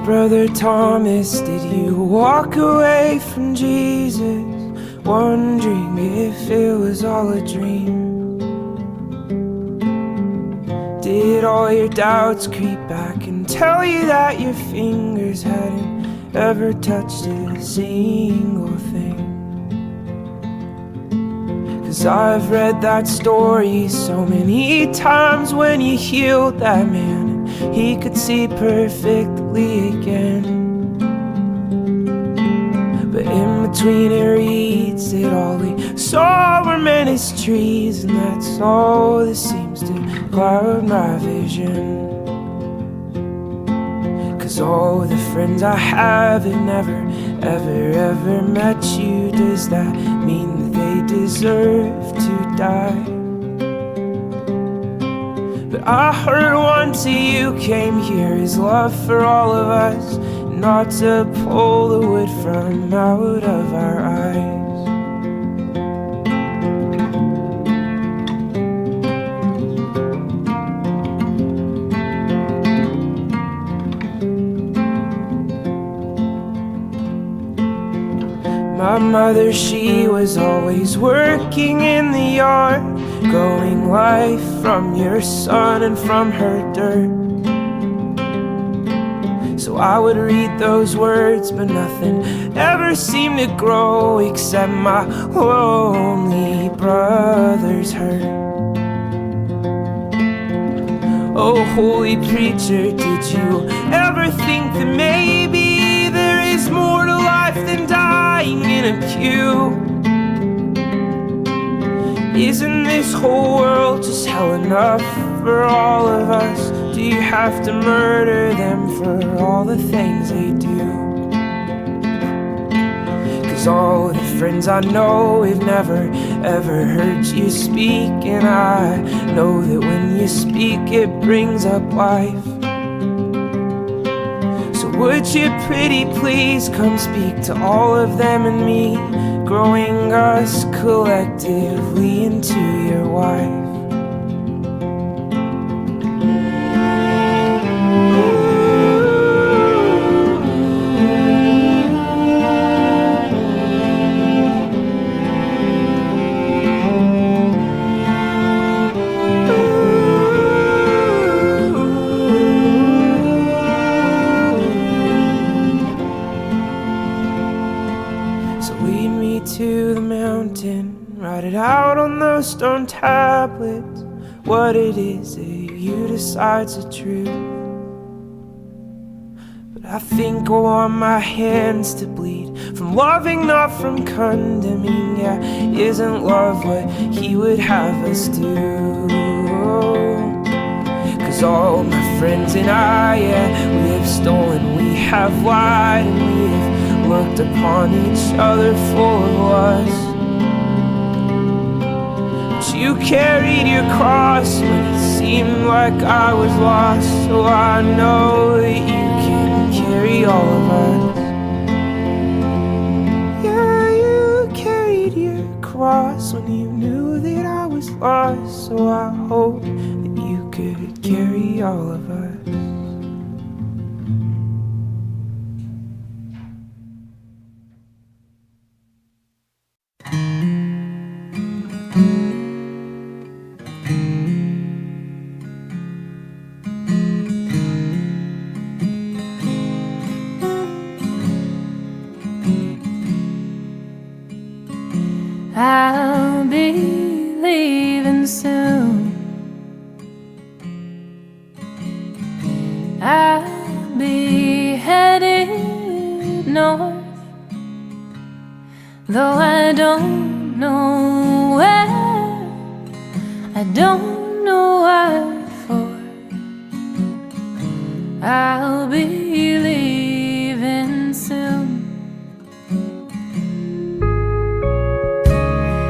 Brother Thomas, did you walk away from Jesus, wondering if it was all a dream? Did all your doubts creep back and tell you that your fingers hadn't ever touched a single thing? 'Cause I've read that story so many times when you healed that man and he could see perfectly again. But in between it reads that all he saw were ministries, and that's all that seems to cloud my vision. 'Cause all the friends I have never, ever met you. Does that mean that they deserve to die? But I heard once you came here, his love for all of us, not to pull the wood from out of our eyes. My mother, she was always working in the yard, growing life from your sun and from her dirt. So I would read those words, but nothing ever seemed to grow except my lonely brother's hurt. Oh, holy preacher, did you ever think that maybe there is more to life than dying in a pew? Isn't this whole world just hell enough for all of us? Do you have to murder them for all the things they do? 'Cause all the friends I know have never, ever heard you speak, and I know that when you speak it brings up life. So would you pretty please come speak to all of them and me, growing us collectively into your wife? To the mountain, write it out on those stone tablets, what it is that you decide's the truth. But I think I want my hands to bleed from loving, not from condemning. Yeah, isn't love what he would have us do? 'Cause all my friends and I, yeah, we have stolen, we have lied, and we have looked upon each other full of lust. But you carried your cross when it seemed like I was lost, so I know that you can carry all of us. Yeah, you carried your cross when you knew that I was lost, so I hope that you could carry all of us. I'll be leaving soon. I'll be headed north, though I don't know where, I don't know what for. I'll be leaving soon.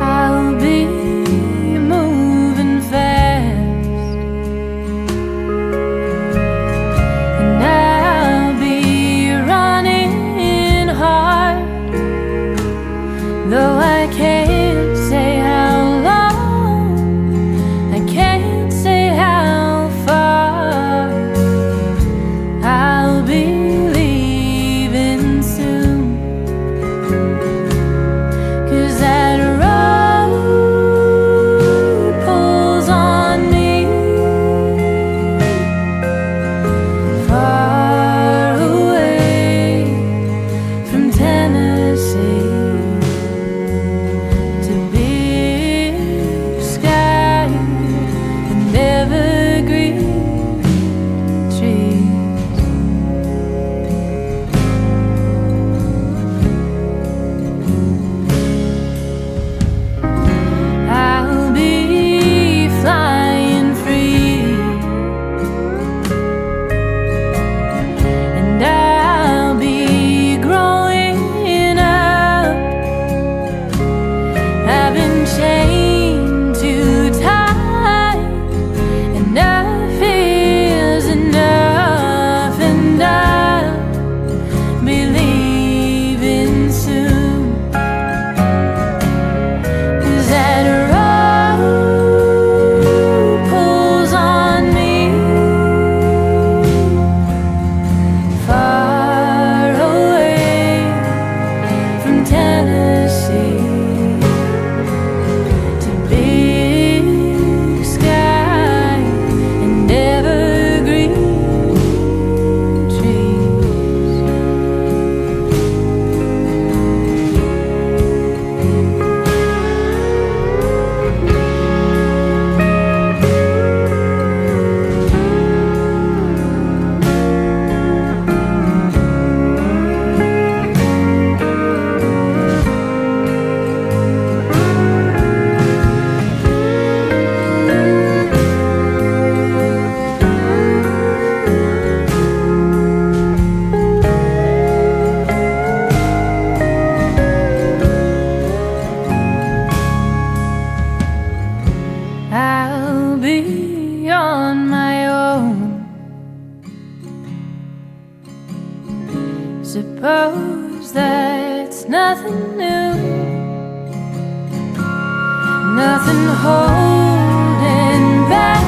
I'll be moving fast, and I'll be running hard, though I can't say how long, I can't say how far. I'll be on my own. Suppose that's nothing new, nothing holding back,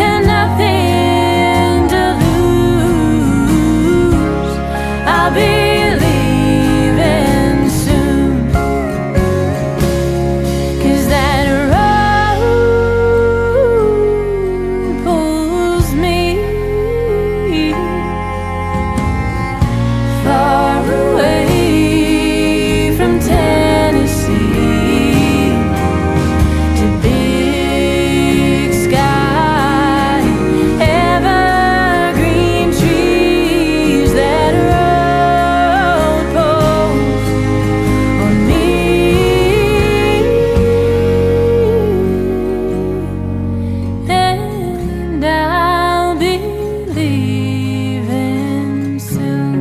and nothing to lose. I'll be leaving soon, 'cause that road pulls me far away from Tennessee to big sky, evergreen trees. That road pulls on me, and I'll be leaving soon.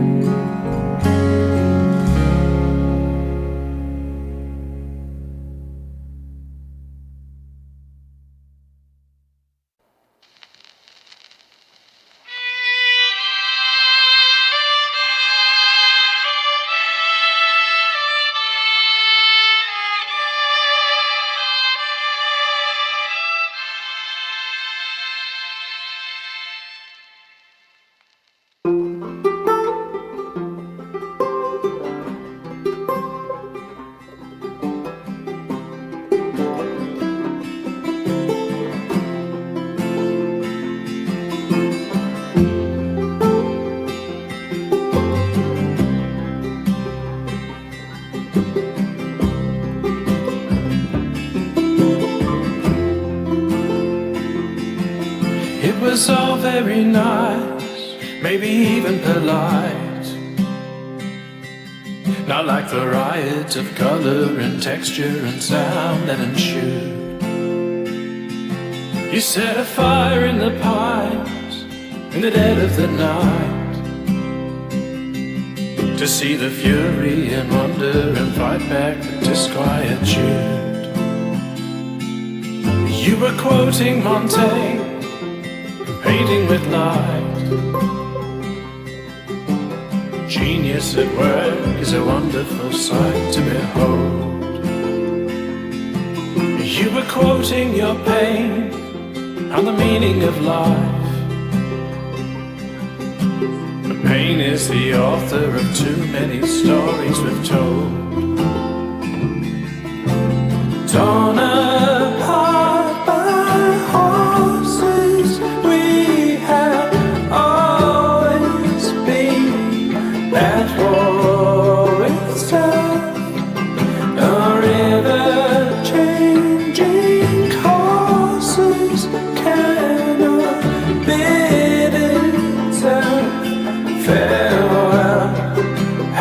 It was all very nice, maybe even polite. Not like the riot of color and texture and sound that ensued. You set a fire in the pines in the dead of the night, to see the fury and wonder and fight back the disquietude. You were quoting Montaigne, painting with light. Genius at work is a wonderful sight to behold. You were quoting your pain and the meaning of life. But pain is the author of too many stories we've told. Torn apart by horses, we have always been at war with self. A river changing courses cannot bid itself farewell.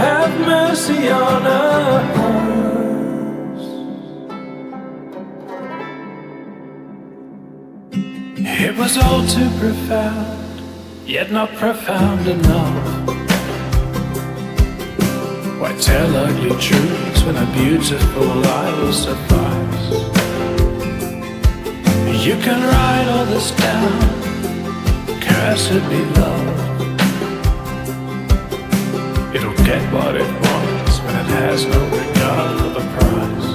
Have mercy on us. It was all too profound, yet not profound enough. Why tell ugly truths when a beautiful lie will suffice? You can write all this down, cursed be love. It'll get what it wants when it has no regard for the price.